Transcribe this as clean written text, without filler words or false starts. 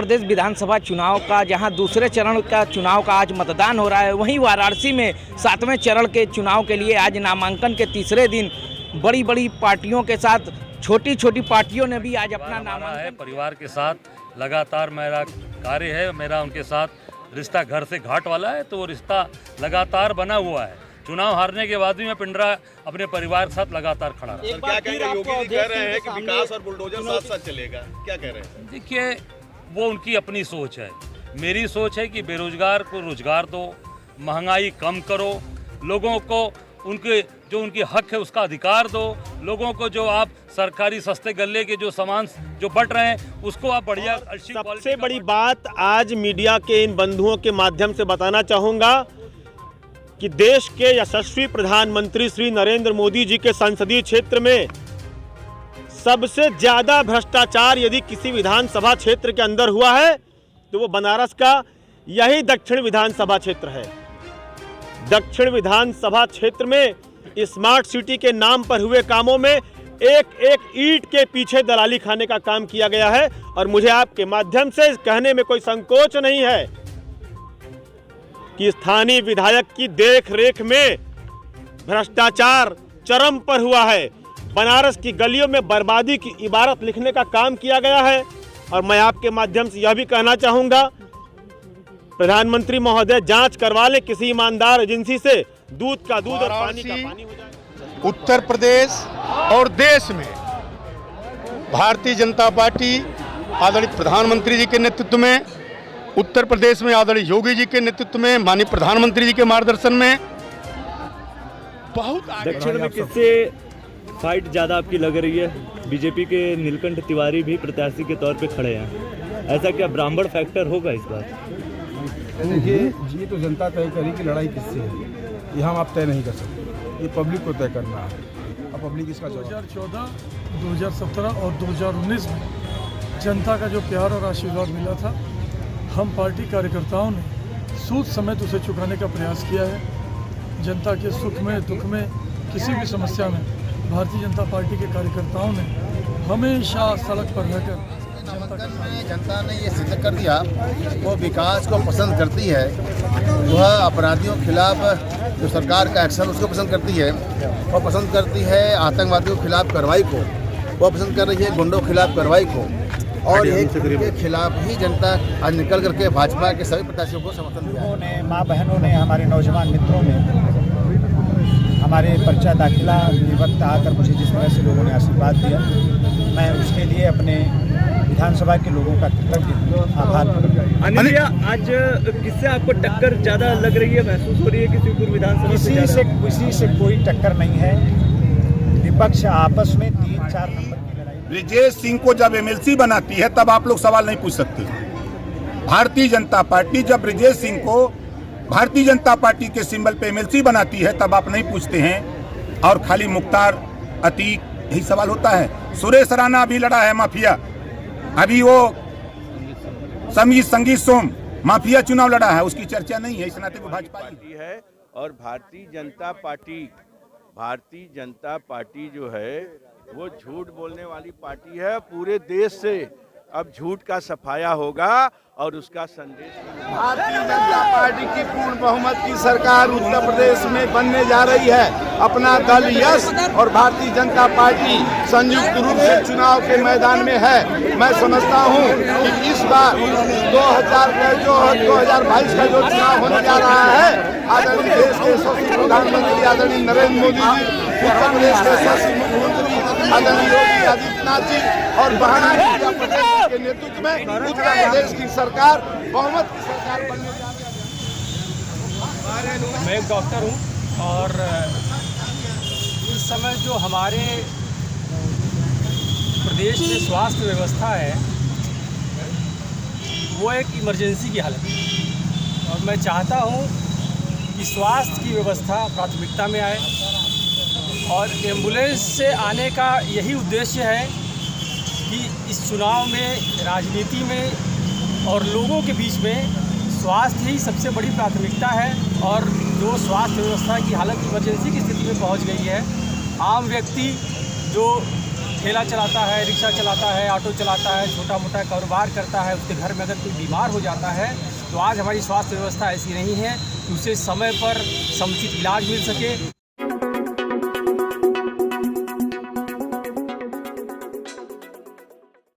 प्रदेश विधानसभा चुनाव का, जहां दूसरे चरण का चुनाव का आज मतदान हो रहा है, वहीं वाराणसी में 7वें चरण के चुनाव के लिए आज नामांकन के तीसरे दिन बड़ी बड़ी पार्टियों के साथ छोटी छोटी पार्टियों ने भी आज अपना नामांकन। परिवार के साथ लगातार मेरा कार्य है, मेरा उनके साथ रिश्ता घर से घाट वाला है, तो वो रिश्ता लगातार बना हुआ है। चुनाव हारने के बाद भी मैं पिंडरा अपने परिवार के साथ लगातार खड़ा रहा। सर, क्या कह रहे हैं? योगी जी कह रहे हैं कि विकास और बुलडोजर साथ साथ चलेगा, क्या कह रहे हैं? देखिए, वो उनकी अपनी सोच है। मेरी सोच है कि बेरोजगार को रोजगार दो, महंगाई कम करो, लोगों को उनके हक है उसका अधिकार दो, लोगों को जो आप सरकारी सस्ते गल्ले के जो सामान जो बट रहे हैं उसको आप बढ़िया। सबसे बड़ी बात आज मीडिया के इन बंधुओं के माध्यम से बताना चाहूँगा कि देश के यशस्वी प्रधानमंत्री श्री नरेंद्र मोदी जी के संसदीय क्षेत्र में सबसे ज्यादा भ्रष्टाचार यदि किसी विधानसभा क्षेत्र के अंदर हुआ है तो वो बनारस का यही दक्षिण विधानसभा क्षेत्र है। दक्षिण विधानसभा क्षेत्र में स्मार्ट सिटी के नाम पर हुए कामों में एक एक ईंट के पीछे दलाली खाने का काम किया गया है। और मुझे आपके माध्यम से कहने में कोई संकोच नहीं है कि स्थानीय विधायक की देखरेख में भ्रष्टाचार चरम पर हुआ है। बनारस की गलियों में बर्बादी की इबारत लिखने का काम किया गया है। और मैं आपके माध्यम से यह भी कहना चाहूँगा, प्रधानमंत्री महोदय जांच करवा ले किसी ईमानदार एजेंसी से, दूध का दूध और पानी का पानी हो जाए। उत्तर प्रदेश और देश में भारतीय जनता पार्टी आदरणीय प्रधानमंत्री जी के नेतृत्व में, उत्तर प्रदेश में आदरणीय योगी जी के नेतृत्व में, माननीय प्रधानमंत्री जी के मार्गदर्शन में बहुत दक्षिण में किससे फाइट ज़्यादा आपकी लग रही है? बीजेपी के नीलकंठ तिवारी भी प्रत्याशी के तौर पे खड़े हैं, ऐसा क्या ब्राह्मण फैक्टर होगा इस बार? ये तो जनता तय करी कि लड़ाई किससे है, ये हम आप तय नहीं कर सकते, ये पब्लिक को तय करना है। अब पब्लिक इसका 2014, 2017 और 2019 में जनता का जो प्यार और आशीर्वाद मिला था, हम पार्टी कार्यकर्ताओं ने सूद समेत उसे चुकाने का प्रयास किया है। जनता के सुख में दुख में किसी भी समस्या में भारतीय जनता पार्टी के कार्यकर्ताओं ने हमेशा सड़क पर रहकर जनता ने ये सिद्ध कर दिया वो विकास को पसंद करती है, वह अपराधियों के खिलाफ जो सरकार का एक्शन उसको पसंद करती है, वह पसंद करती है आतंकवादियों के खिलाफ कार्रवाई को, वह पसंद कर रही है गुंडों के खिलाफ कार्रवाई को। और एक के खिलाफ ही जनता आज निकल करके भाजपा के सभी प्रत्याशियों को समर्थन दिया। उन्होंने, माँ बहनों ने, हमारे नौजवान मित्रों ने हमारे पर्चा दाखिला के वक्त आकर मुझे जिस तरह से लोगों ने आशीर्वाद दिया, मैं उसके लिए अपने विधानसभा के लोगों का कृतज्ञ आभार प्रकट करता हूं। अनिल भैया, आज किससे आपको टक्कर ज़्यादा लग रही है, महसूस हो रही है? किसी विधानसभा किसी से कोई टक्कर नहीं है। विपक्ष आपस में 3-4 नंबर की लड़ाई। ब्रिजेश सिंह को जब एमएलसी बनाती है तब आप लोग सवाल नहीं पूछ सकते। भारतीय जनता पार्टी जब ब्रिजेश सिंह को भारतीय जनता पार्टी के सिंबल पे एमएलसी बनाती है तब आप नहीं पूछते हैं, और खाली मुख्तार अतीक यही सवाल होता है। सुरेश राणा अभी लड़ा है माफिया, अभी वो संगीत सोम माफिया चुनाव लड़ा है, उसकी चर्चा नहीं है। इस नाते वो भाजपा पार्टी है। और भारतीय जनता पार्टी जो है वो झूठ बोलने वाली पार्टी है। पूरे देश से अब झूठ का सफाया होगा और उसका संदेश। भारतीय जनता पार्टी की पूर्ण बहुमत की सरकार उत्तर प्रदेश में बनने जा रही है। अपना दल यश और भारतीय जनता पार्टी संयुक्त रूप से चुनाव के मैदान में है। मैं समझता हूं कि इस बार 2022 का जो चुनाव होने जा रहा है, आदरणीय देश के यशस्वी प्रधानमंत्री आदरणीय नरेंद्र मोदी जी, उत्तर प्रदेश के यशस्वी मुख्यमंत्री आदरणीय योगी आदित्यनाथ जी और महाराष्ट्र प्रदेश के नेतृत्व में उत्तर प्रदेश की सरकार बहुमत की सरकार बनने जा रही है। मैं एक डॉक्टर हूं और इस समय जो हमारे प्रदेश में स्वास्थ्य व्यवस्था है वो एक इमरजेंसी की हालत है, और मैं चाहता हूं कि स्वास्थ्य की व्यवस्था प्राथमिकता में आए। और एम्बुलेंस से आने का यही उद्देश्य है कि इस चुनाव में, राजनीति में और लोगों के बीच में स्वास्थ्य ही सबसे बड़ी प्राथमिकता है। और जो स्वास्थ्य व्यवस्था की हालत इमरजेंसी की स्थिति में पहुंच गई है, आम व्यक्ति जो ठेला चलाता है, रिक्शा चलाता है, ऑटो चलाता है, छोटा मोटा कारोबार करता है, उसके घर में अगर कोई बीमार हो जाता है तो आज हमारी स्वास्थ्य व्यवस्था ऐसी नहीं है कि उसे समय पर समुचित इलाज मिल सके।